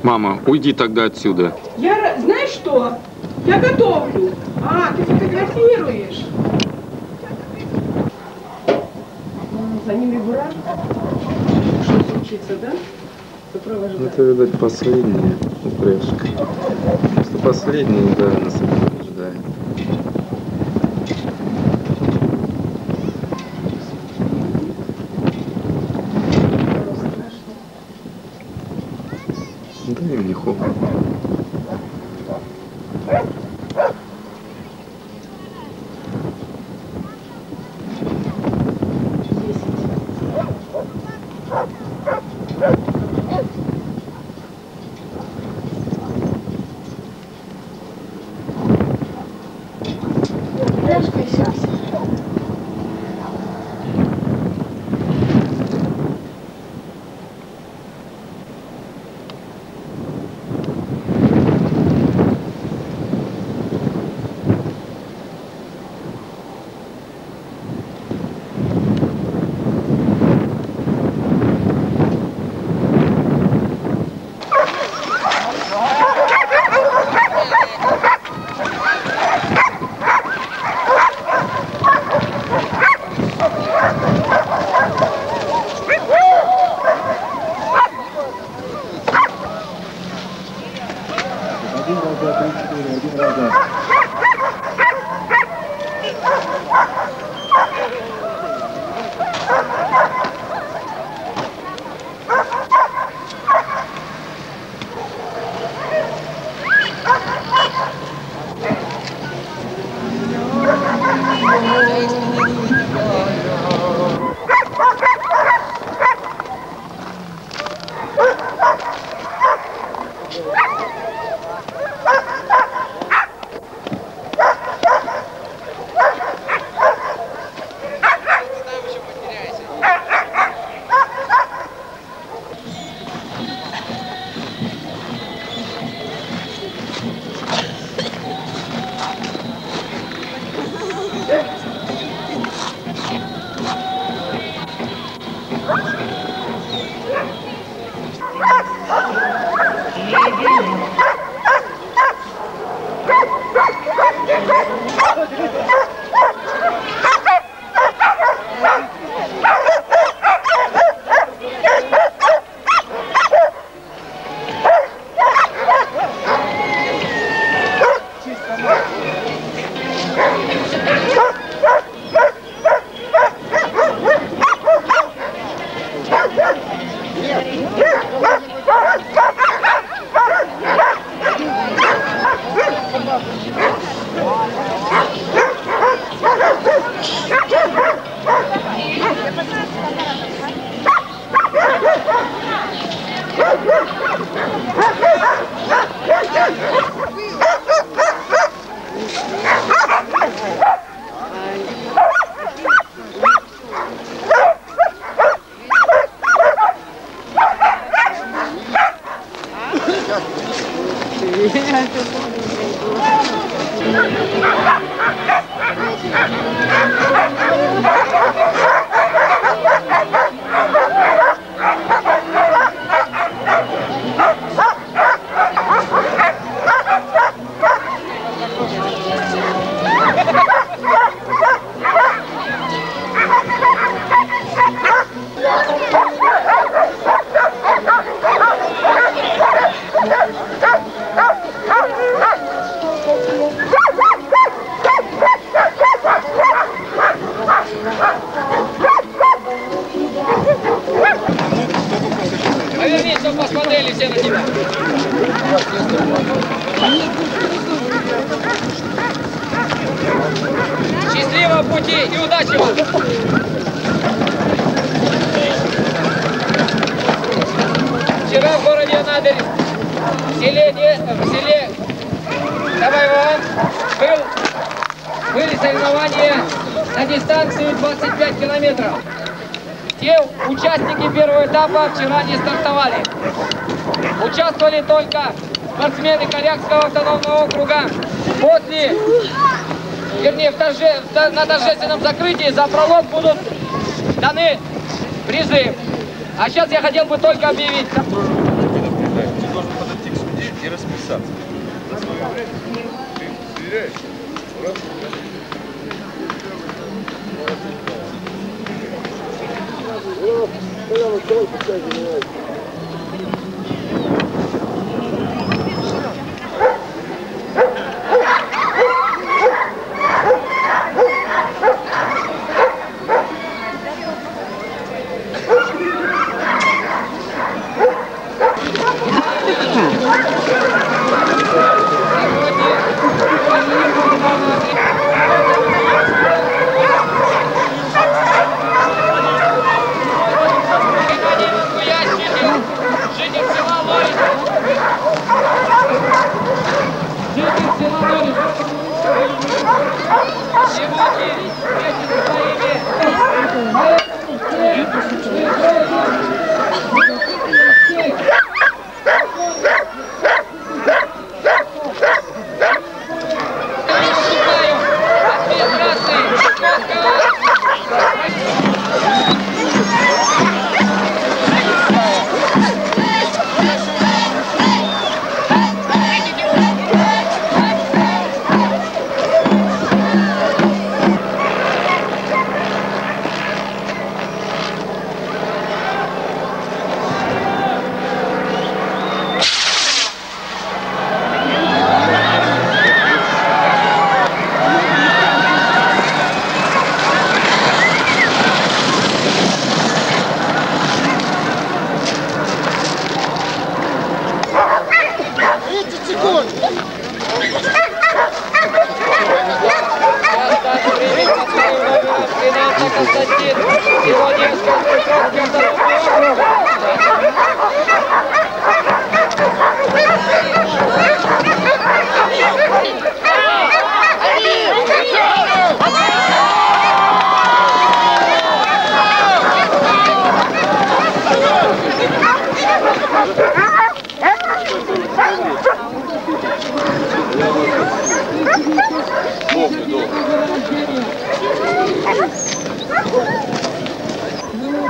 Мама, уйди тогда отсюда. Знаешь что? Я готовлю. А, ты фотографируешь. За ними бура. Что случится, да? Это, видать, последняя упряжка. Просто последняя, да, нас сопровождает. Да им не холодно. Повернись, чтобы посмотрели все на тебя. Счастливого пути и удачи вам! Вчера в городе Анадырь, в селе Давайван были соревнования на дистанцию 25 километров. Те участники первого этапа вчера не стартовали. Участвовали только спортсмены Корякского автономного округа. На торжественном закрытии за пролог будут даны Сегодня призыв. А сейчас я хотел бы только объявить. Ты должен подойти к судье и расписаться. За свое время ты доверяешь?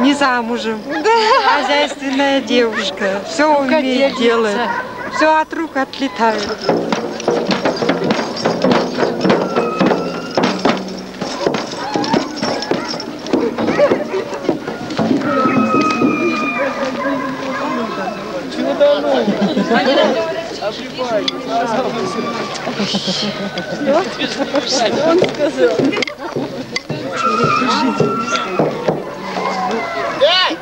Не замужем. Да. Хозяйственная девушка. Все умеет делать. Все от рук отлетает. Он сказал. 5,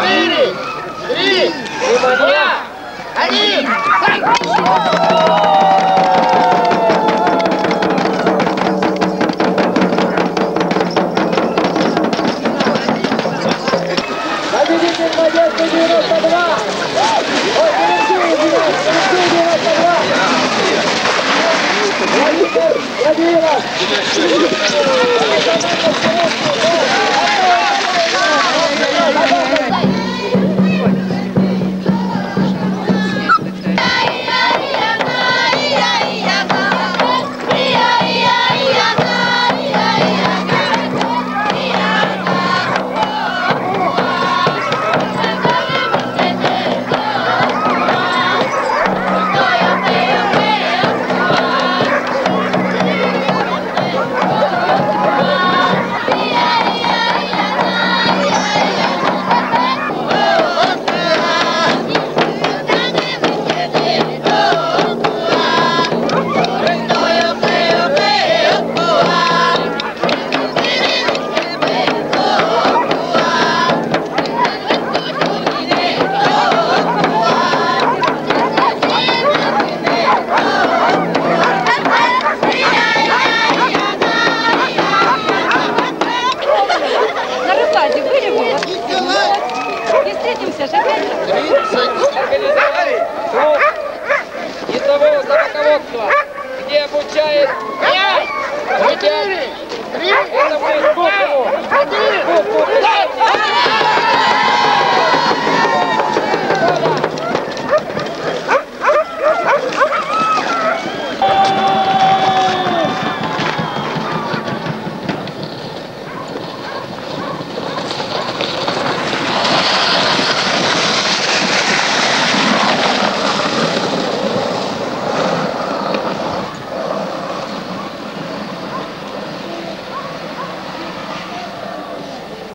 4, 3, 2, 1. Победитель Надежды 92. Ой, Алексей 92. Владимир Владимиров.